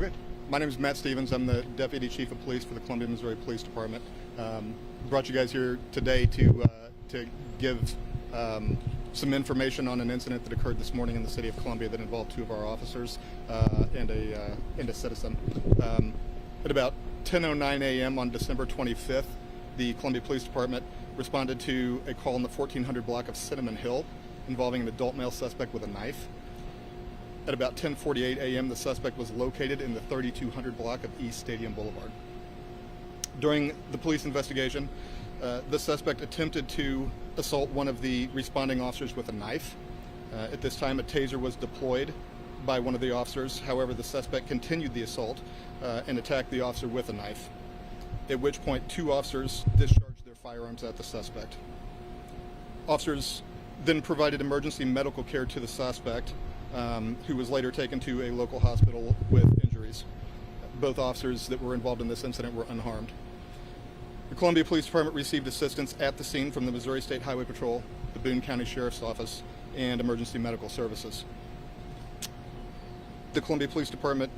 Okay. My name is Matt Stevens. I'm the Deputy Chief of Police for the Columbia, Missouri Police Department. Brought you guys here today to give some information on an incident that occurred this morning in the city of Columbia that involved two of our officers and a citizen. At about 10:09 a.m. on December 25th, the Columbia Police Department responded to a call in the 1400 block of Cinnamon Hill involving an adult male suspect with a knife. At about 10:48 a.m., the suspect was located in the 3200 block of East Stadium Boulevard. During the police investigation, the suspect attempted to assault one of the responding officers with a knife. At this time, a taser was deployed by one of the officers. However, the suspect continued the assault and attacked the officer with a knife, at which point two officers discharged their firearms at the suspect. Officers then provided emergency medical care to the suspect, who was later taken to a local hospital with injuries. Both officers that were involved in this incident were unharmed. The Columbia Police Department received assistance at the scene from the Missouri State Highway Patrol, the Boone County Sheriff's Office, and Emergency Medical Services. The Columbia Police Department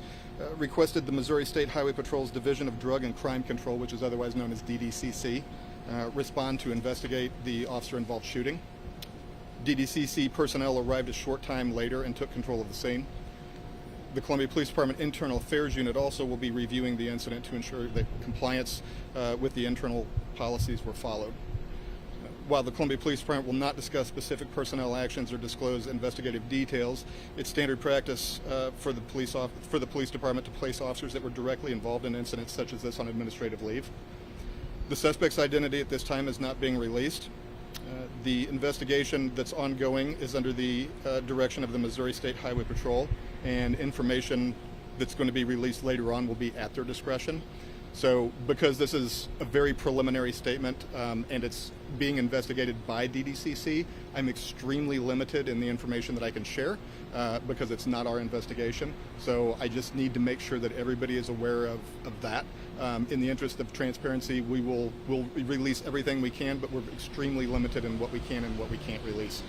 requested the Missouri State Highway Patrol's Division of Drug and Crime Control, which is otherwise known as DDCC, respond to investigate the officer-involved shooting. DDCC personnel arrived a short time later and took control of the scene. The Columbia Police Department Internal Affairs Unit also will be reviewing the incident to ensure that compliance with the internal policies were followed. While the Columbia Police Department will not discuss specific personnel actions or disclose investigative details, it's standard practice for the police department to place officers that were directly involved in incidents such as this on administrative leave. The suspect's identity at this time is not being released. The investigation that's ongoing is under the direction of the Missouri State Highway Patrol, and information that's going to be released later on will be at their discretion. So because this is a very preliminary statement and it's being investigated by DDCC, I'm extremely limited in the information that I can share because it's not our investigation. So I just need to make sure that everybody is aware of that. In the interest of transparency, we'll release everything we can, but we're extremely limited in what we can and what we can't release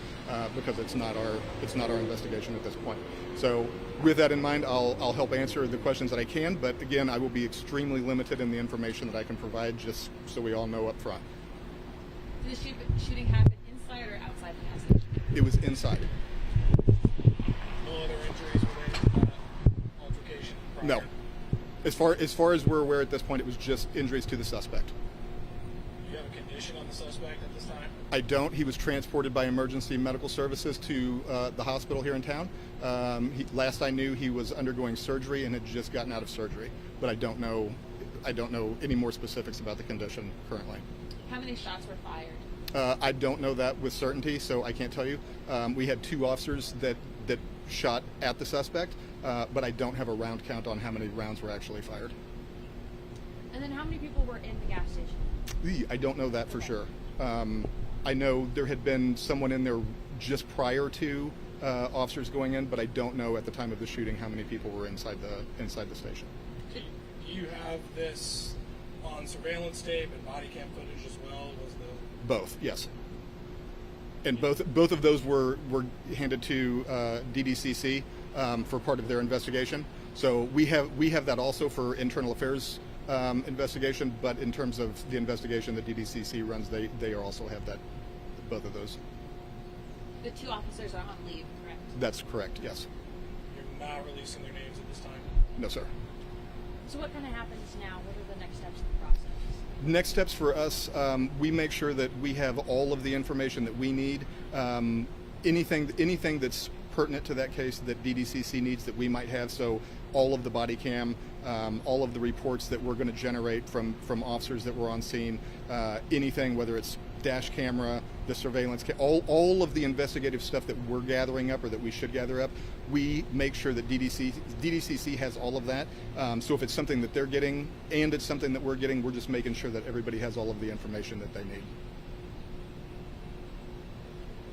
because it's not our investigation at this point. So with that in mind, I'll help answer the questions that I can, but again, I will be extremely limited in the information that I can provide, just so we all know up front. Did the shooting happen inside or outside the gas station? It was inside. No other injuries related to that altercation prior? No. As far as we're aware at this point, it was just injuries to the suspect. Do you have a condition on the suspect at this time? I don't. He was transported by emergency medical services to the hospital here in town. Last I knew, he was undergoing surgery and had just gotten out of surgery, but I don't know any more specifics about the condition currently. How many shots were fired? I don't know that with certainty, so I can't tell you. We had two officers that shot at the suspect, but I don't have a round count on how many rounds were actually fired. And then how many people were in the gas station? I don't know that for sure. I know there had been someone in there just prior to officers going in, but I don't know at the time of the shooting how many people were inside the station. Do you have this on surveillance tape and body cam footage as well? Both, yes. And both of those were handed to DDCC for part of their investigation. So we have that also for internal affairs investigation, but in terms of the investigation that DDCC runs, they also have that, both of those. The two officers are on leave, correct? That's correct, yes. You're not releasing their names at this time? No, sir. So what kind of happens now? What are the next steps in the process? Next steps for us, we make sure that we have all of the information that we need. Anything that's pertinent to that case that DDCC needs that we might have, so all of the body cam, all of the reports that we're going to generate from officers that were on scene, anything, whether it's dash camera, the surveillance, all of the investigative stuff that we're gathering up or that we should gather up, we make sure that DDCC has all of that. So if it's something that they're getting and it's something that we're getting, we're just making sure that everybody has all of the information that they need.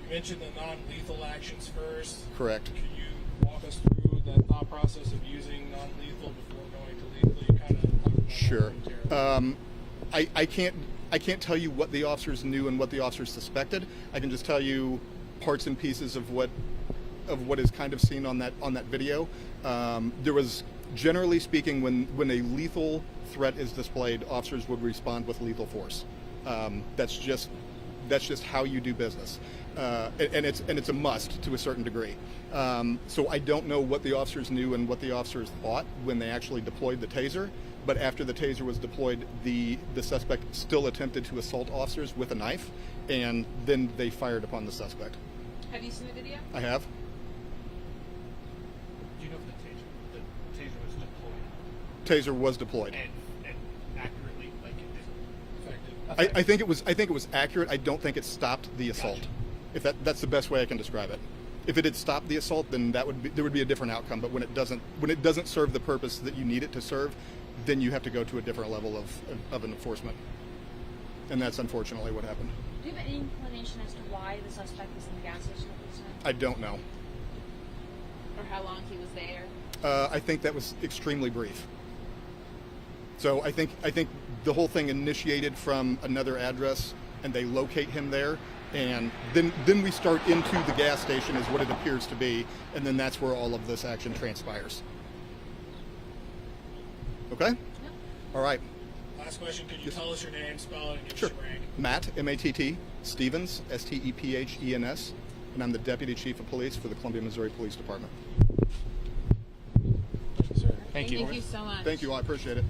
You mentioned the non-lethal actions first. Correct. Can you walk us through the thought process of using non-lethal before going to lethal? You kind of Sure. I can't tell you what the officers knew and what the officers suspected. I can just tell you parts and pieces of what is kind of seen on that video. There was Generally speaking, when a lethal threat is displayed, officers would respond with lethal force. That's just how you do business, and it's a must to a certain degree. So I don't know what the officers knew and what the officers thought when they actually deployed the taser. But after the taser was deployed, the suspect still attempted to assault officers with a knife, and then they fired upon the suspect. Have you seen the video? I have. Do you know if the taser was deployed Taser was deployed. and accurately, like it Effective. I think it was accurate. I don't think it stopped the assault. Gotcha. If that's the best way I can describe it. If it had stopped the assault, then there would be a different outcome. But when it doesn't serve the purpose that you need it to serve, then you have to go to a different level of enforcement. And that's unfortunately what happened. Do you have any inclination as to why the suspect was in the gas station at this time? I don't know. Or how long he was there? I think that was extremely brief. So I think the whole thing initiated from another address, and they locate him there, and then we start into the gas station, is what it appears to be, and then that's where all of this action transpires. Okay? Yep. All right. Last question, could you tell us your name, spell it, and give Sure. us your rank? Matt, M-A-T-T, Stevens, S-T-E-P-H-E-N-S, and I'm the Deputy Chief of Police for the Columbia, Missouri Police Department. Sir. Thank you. Thank you so much. Thank you all. I appreciate it.